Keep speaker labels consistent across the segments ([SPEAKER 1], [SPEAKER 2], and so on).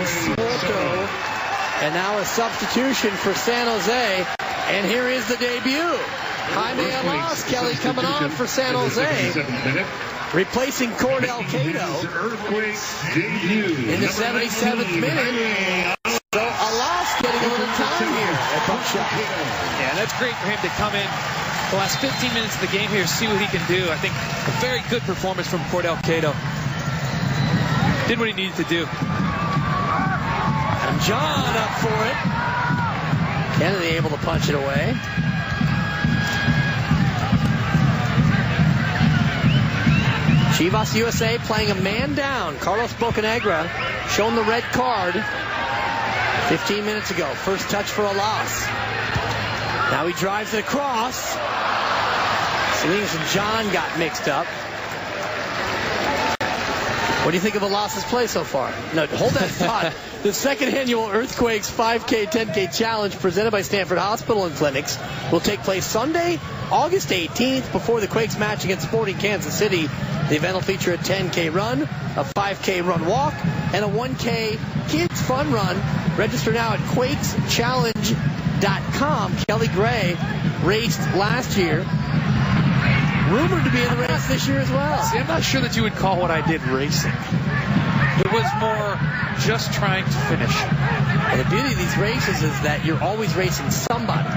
[SPEAKER 1] Suelto. And now a substitution for San Jose. And here is the debut. Jaime Alas, Kelly, coming on for San Jose. Replacing Cordell Cato in the 77th minute. So Alas getting a little time here at Buckshot.
[SPEAKER 2] Yeah, that's great for him to come in the last 15 minutes of the game here, see what he can do. I think a very good performance from Cordell Cato. Did what he needed to do.
[SPEAKER 1] And John up for it. Kennedy able to punch it away. Chivas USA playing a man down. Carlos Bocanegra shown the red card 15 minutes ago. First touch for Alas. Now he drives it across. Salinas and John got mixed up. What do you think of Alas's play so far? No, hold that thought. The second annual Earthquakes 5K, 10K Challenge presented by Stanford Hospital and Clinics will take place Sunday, August 18th before the Quakes match against Sporting Kansas City. The event will feature a 10K run, a 5K run walk, and a 1K kids fun run. Register now at quakeschallenge.com. Kelly Gray raced last year. Rumored to be in the race this year as well.
[SPEAKER 2] See, I'm not sure that you would call what I did racing. It was more just trying to finish.
[SPEAKER 1] Well, the beauty of these races is that you're always racing somebody.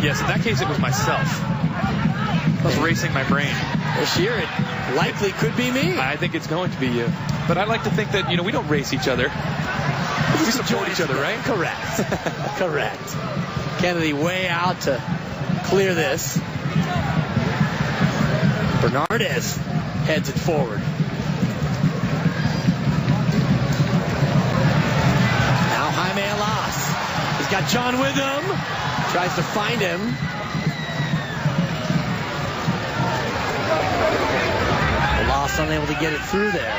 [SPEAKER 2] Yes, in that case, it was myself. I was racing my brain.
[SPEAKER 1] This year, it likely could be me.
[SPEAKER 2] I think it's going to be you. But I like to think that, we don't race each other. We support each other, right?
[SPEAKER 1] Correct. Correct. Kennedy way out to clear this. Bernardez heads it forward. Now Jaime Alas. He's got John with him. Tries to find him. Alas unable to get it through there.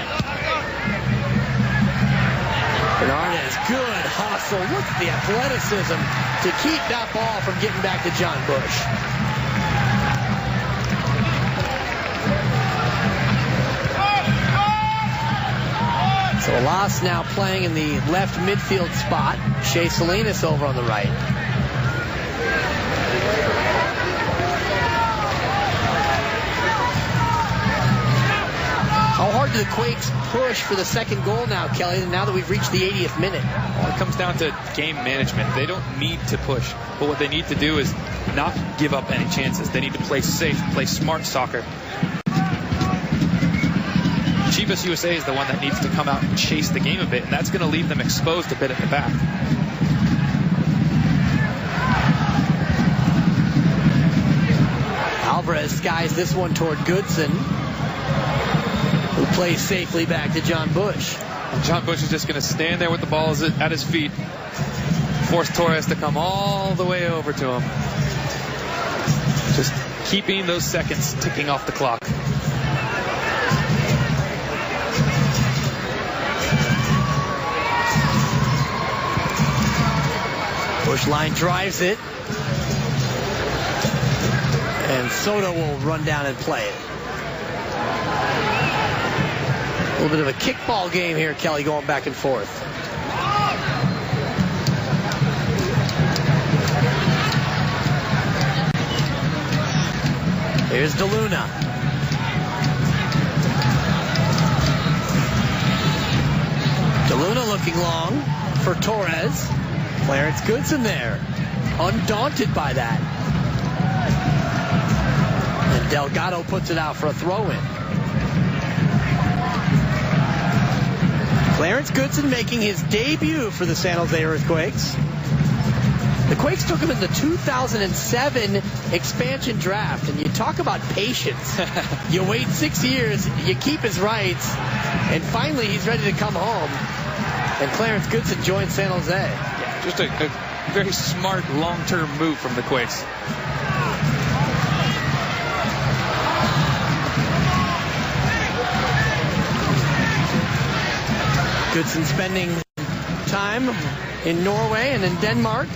[SPEAKER 1] Bernardez, good hustle. Look at the athleticism to keep that ball from getting back to John Bush. So Alas now playing in the left midfield spot. Shea Salinas over on the right. How hard do the Quakes push for the second goal now, Kelly, now that we've reached the 80th minute?
[SPEAKER 2] Well, it comes down to game management. They don't need to push, but what they need to do is not give up any chances. They need to play safe, play smart soccer. Chivas USA is the one that needs to come out and chase the game a bit, and that's going to leave them exposed a bit at the back.
[SPEAKER 1] Alvarez skies this one toward Goodson, who plays safely back to John Bush.
[SPEAKER 2] And John Bush is just going to stand there with the ball at his feet, force Torres to come all the way over to him. Just keeping those seconds ticking off the clock.
[SPEAKER 1] Bush line drives it. And Soto will run down and play it. A little bit of a kickball game here, Kelly, going back and forth. Here's DeLuna. DeLuna looking long for Torres. Clarence Goodson there, undaunted by that. And Delgado puts it out for a throw-in. Clarence Goodson making his debut for the San Jose Earthquakes. The Quakes took him in the 2007 expansion draft, and you talk about patience. You wait 6 years, you keep his rights, and finally he's ready to come home. And Clarence Goodson joins San Jose.
[SPEAKER 2] Just a very smart long-term move from the Quakes.
[SPEAKER 1] Goodson spending time in Norway and in Denmark.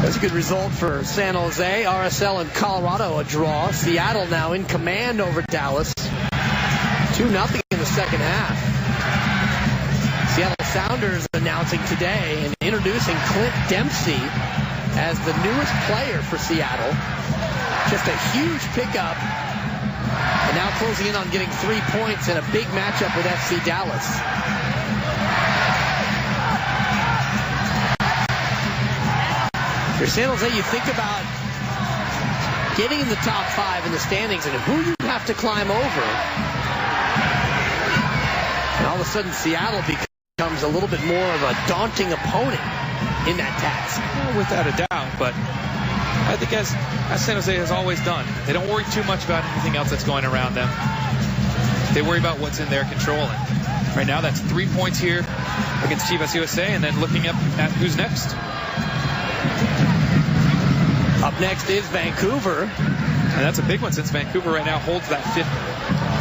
[SPEAKER 1] That's a good result for San Jose. RSL and Colorado a draw. Seattle now in command over Dallas. 2-0 in the second half. Seattle Sounders announcing today and introducing Clint Dempsey as the newest player for Seattle. Just a huge pickup. And now closing in on getting 3 points in a big matchup with FC Dallas. If you're San Jose, you think about getting in the top 5 in the standings and who you have to climb over. And all of a sudden, Seattle becomes a little bit more of a daunting opponent in that task.
[SPEAKER 2] Well, without a doubt, but I think as San Jose has always done, they don't worry too much about anything else that's going around them. They worry about what's in their control. And right now, that's 3 points here against Chivas USA, and then looking up at who's next.
[SPEAKER 1] Up next is Vancouver.
[SPEAKER 2] And that's a big one since Vancouver right now holds that 5th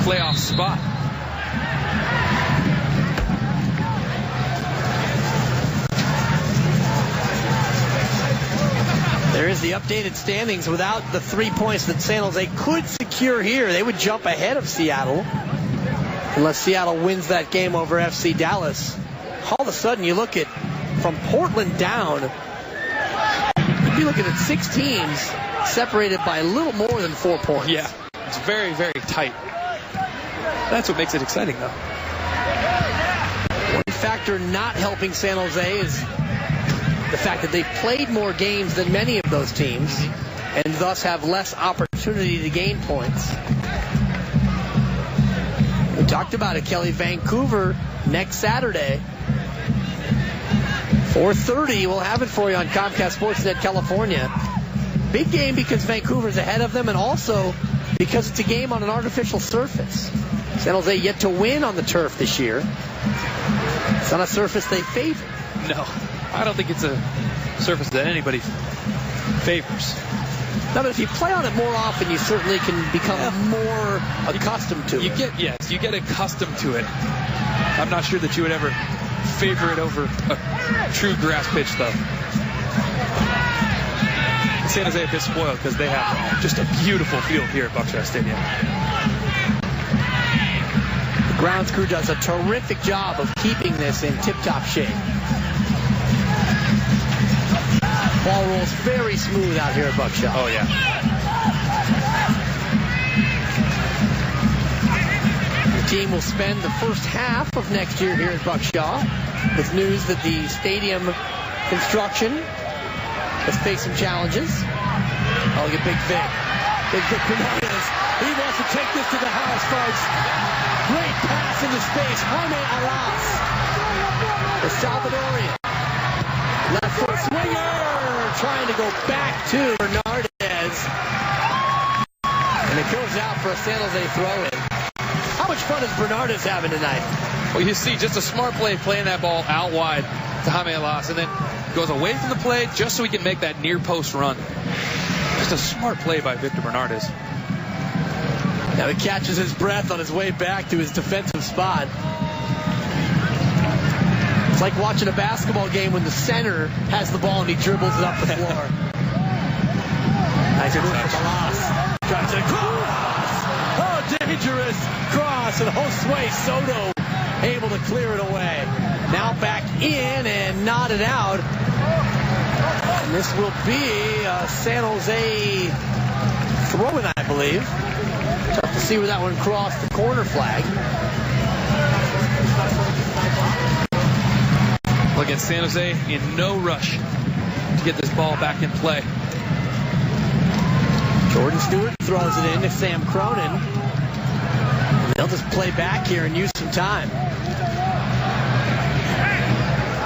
[SPEAKER 2] playoff spot.
[SPEAKER 1] There is the updated standings. Without the 3 points that San Jose could secure here, they would jump ahead of Seattle. Unless Seattle wins that game over FC Dallas. All of a sudden, you look at from Portland down, you'd be looking at 6 teams separated by a little more than 4 points.
[SPEAKER 2] Yeah, it's very, very tight. That's what makes it exciting, though.
[SPEAKER 1] One factor not helping San Jose is the fact that they've played more games than many of those teams and thus have less opportunity to gain points. We talked about it, Kelly. Vancouver next Saturday. 4:30, we'll have it for you on Comcast Sportsnet California. Big game because Vancouver's ahead of them, and also because it's a game on an artificial surface. San Jose yet to win on the turf this year. It's on a surface they favor.
[SPEAKER 2] No, I don't think it's a surface that anybody favors.
[SPEAKER 1] No, but if you play on it more often, you certainly can become more accustomed to it.
[SPEAKER 2] You get accustomed to it. I'm not sure that you would ever favor it over a true grass pitch, though. San Jose a bit spoiled because they have just a beautiful field here at Buckshot Stadium.
[SPEAKER 1] The grounds crew does a terrific job of keeping this in tip-top shape. Ball rolls very smooth out here at Buckshot.
[SPEAKER 2] Oh, yeah.
[SPEAKER 1] The team will spend the first half of next year here at Buckshot with news that the stadium construction has faced some challenges. Oh, look at Big Vic. Big Vic Hernandez. He wants to take this to the house, folks. Great pass into space. Jaime Alas. The Salvadorian. Left foot swinger. Trying to go back to Bernardez. And it goes out for a San Jose throw-in. How much fun is Bernardez having tonight?
[SPEAKER 2] Well, you see, just a smart play playing that ball out wide to Jaime Alas, and then goes away from the play just so he can make that near post run. Just a smart play by Victor Bernardez.
[SPEAKER 1] Now he catches his breath on his way back to his defensive spot. It's like watching a basketball game when the center has the ball and he dribbles it up the floor. Nice move from Alas. Drives it across. Oh, dangerous cross. And Josue Soto able to clear it away. Now back in and knotted out. And this will be a San Jose throw-in, I believe. Tough to see where that one crossed the corner flag.
[SPEAKER 2] Look at San Jose in no rush to get this ball back in play.
[SPEAKER 1] Jordan Stewart throws it in to Sam Cronin. And they'll just play back here and use some time.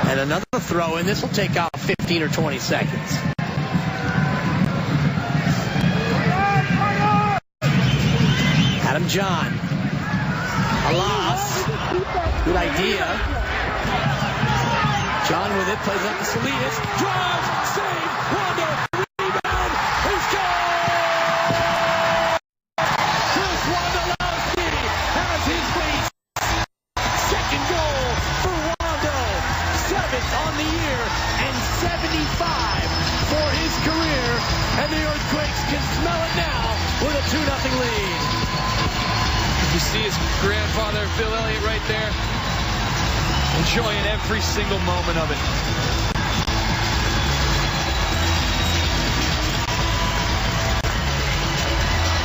[SPEAKER 1] And another throw in. This will take out 15 or 20 seconds. Adam John. Alas. Good idea. John with it, plays up to Salinas. Drives, save, Rondo, rebound, he scores! Chris Wondolowski has his face. Second goal for Rondo. 7th on the year and 75 for his career. And the Earthquakes can smell it now with a 2-0 lead.
[SPEAKER 2] You see his grandfather, Phil Elliott, right there. Enjoying every single moment of it.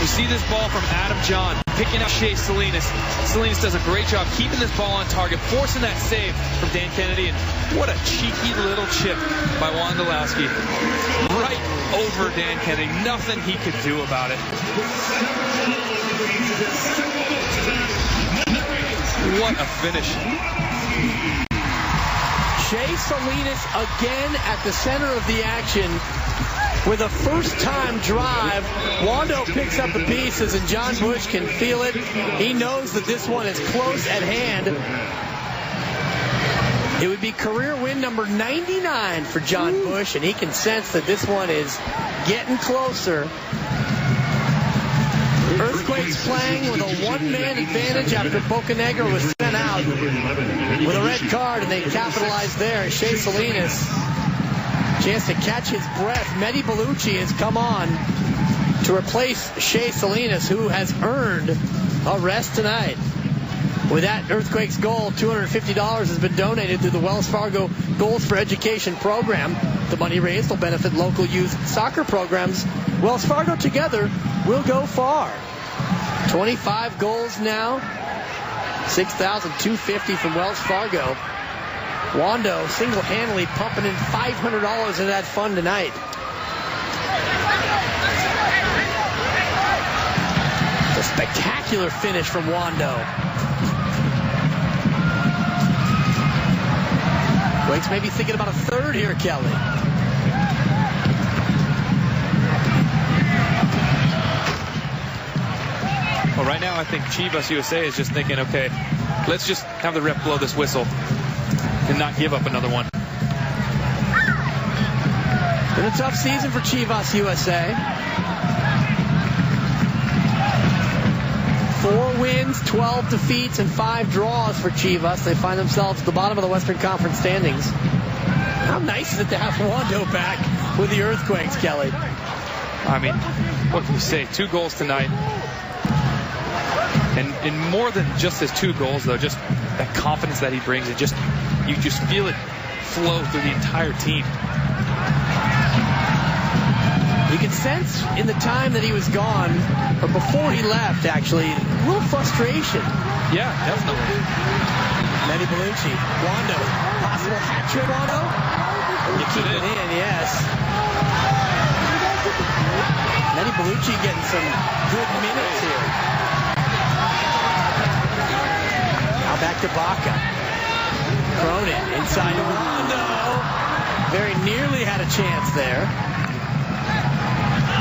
[SPEAKER 2] You see this ball from Adam John, picking up Shea Salinas. Salinas does a great job keeping this ball on target, forcing that save from Dan Kennedy, and what a cheeky little chip by Wondolowski. Right over Dan Kennedy. Nothing he could do about it. What a finish.
[SPEAKER 1] Shea Salinas again at the center of the action. With a first-time drive, Wando picks up the pieces, and John Bush can feel it. He knows that this one is close at hand. It would be career win number 99 for John Bush, and he can sense that this one is getting closer. Earthquakes playing with a one-man advantage after Bocanegra was sent out with a red card, and they capitalized there. Shea Salinas, chance to catch his breath. Mehdi Bellucci has come on to replace Shea Salinas, who has earned a rest tonight. With that Earthquakes goal, $250 has been donated through the Wells Fargo Goals for Education program. The money raised will benefit local youth soccer programs. Wells Fargo together will go far. 25 goals now, $6,250 from Wells Fargo. Wando single-handedly pumping in $500 into that fund tonight. A spectacular finish from Wando. Quakes maybe thinking about a third here, Kelly.
[SPEAKER 2] Well, right now I think Chivas USA is just thinking, okay, let's just have the ref blow this whistle and not give up another one.
[SPEAKER 1] Been a tough season for Chivas USA. 4 wins, 12 defeats, and 5 draws for Chivas. They find themselves at the bottom of the Western Conference standings. How nice is it to have Wando back with the Earthquakes, Kelly?
[SPEAKER 2] I mean, what can you say? 2 goals tonight. And more than just his 2 goals, though, just that confidence that he brings, you just feel it flow through the entire team.
[SPEAKER 1] You can sense in the time that he was gone, or before he left, actually, a little frustration.
[SPEAKER 2] Yeah, definitely.
[SPEAKER 1] Mehdi Bellucci, Wando, possible hat trick, Wando? You keep it in, yes. Mehdi Bellucci getting some good minutes here. Now back to Baca. Cronin inside to Wando. Very nearly had a chance there.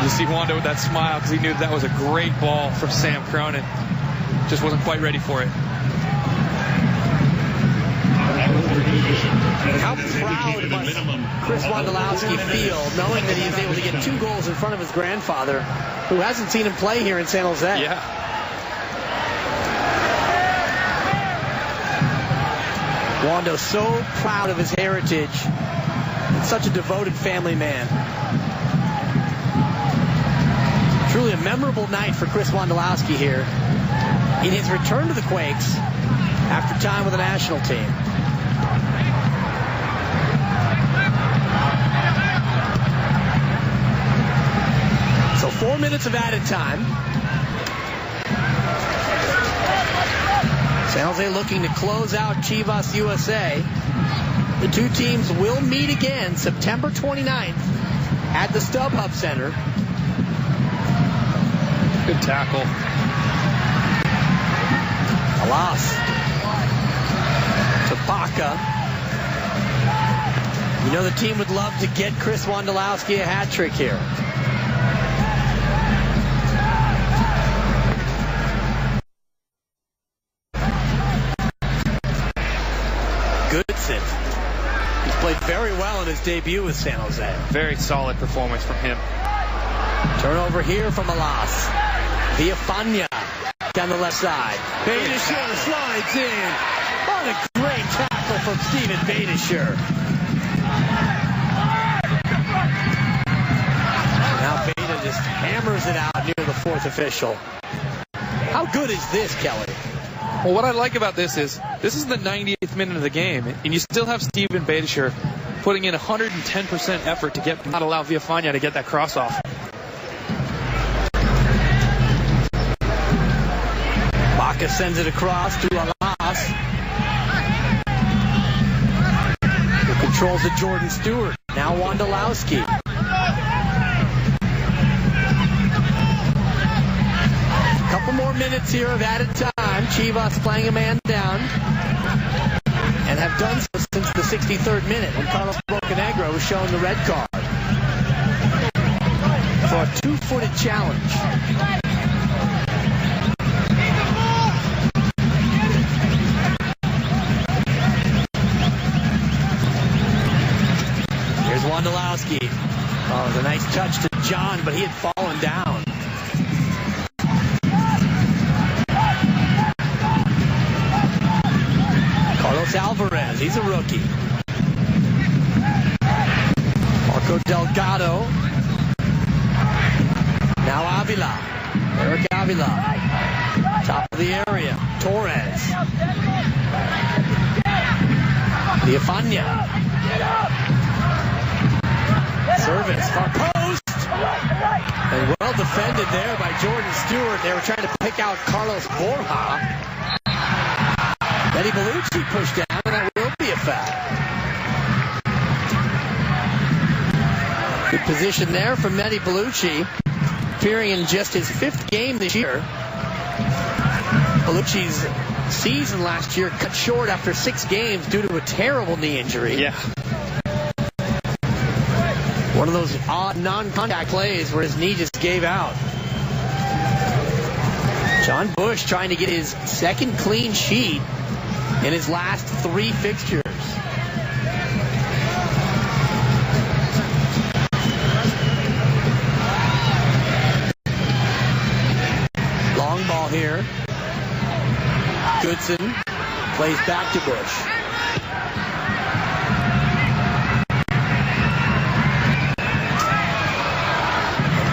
[SPEAKER 2] You see Wando with that smile because he knew that was a great ball from Sam Cronin. Just wasn't quite ready for it.
[SPEAKER 1] How proud must Chris Wondolowski feel knowing that he was able to get 2 goals in front of his grandfather, who hasn't seen him play here in San Jose.
[SPEAKER 2] Yeah.
[SPEAKER 1] Wando so proud of his heritage and such a devoted family man. Truly a memorable night for Chris Wondolowski here in his return to the Quakes after time with the national team. So 4 minutes of added time. San Jose looking to close out Chivas USA. The 2 teams will meet again September 29th at the StubHub Center.
[SPEAKER 2] Good tackle.
[SPEAKER 1] Alas. To Baca. You know the team would love to get Chris Wondolowski a hat trick here. Goodson. He's played very well in his debut with San Jose.
[SPEAKER 2] Very solid performance from him.
[SPEAKER 1] Turnover here from Alas. Villafana down the left side. Beitashour slides in. What a great tackle from Steven Beitashour. Now Beta just hammers it out near the 4th official. How good is this, Kelly?
[SPEAKER 2] Well, what I like about this is the 98th minute of the game, and you still have Steven Beitasher putting in 110% effort to not allow Villafaña to get that cross off.
[SPEAKER 1] Baca sends it across to Alas. Who controls it, Jordan Stewart. Now Wondolowski. Couple more minutes here of added time. Chivas playing a man down, and have done so since the 63rd minute when Carlos Bocanegra was shown the red card for a 2-footed challenge. Here's Wondolowski. Oh, it was a nice touch to John, but he had fallen down. Carlos Alvarez, he's a rookie. Marco Delgado. Now Avila. Eric Avila. Top of the area. Torres. Villafaña. Service. Far post. And well defended there by Jordan Stewart. They were trying to pick out Carlos Borja. Benny Bellucci pushed down, and that will be a foul. Good position there from Benny Bellucci, appearing in just his 5th game this year. Bellucci's season last year cut short after 6 games due to a terrible knee injury.
[SPEAKER 2] Yeah.
[SPEAKER 1] One of those odd non-contact plays where his knee just gave out. John Bush trying to get his 2nd clean sheet in his last 3 fixtures. Long ball here. Goodson plays back to Bush.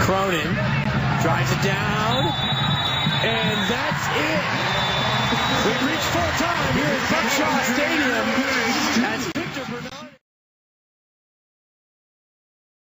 [SPEAKER 1] Cronin drives it down, and that's it. We've reached full time here at Buckshaw Stadium.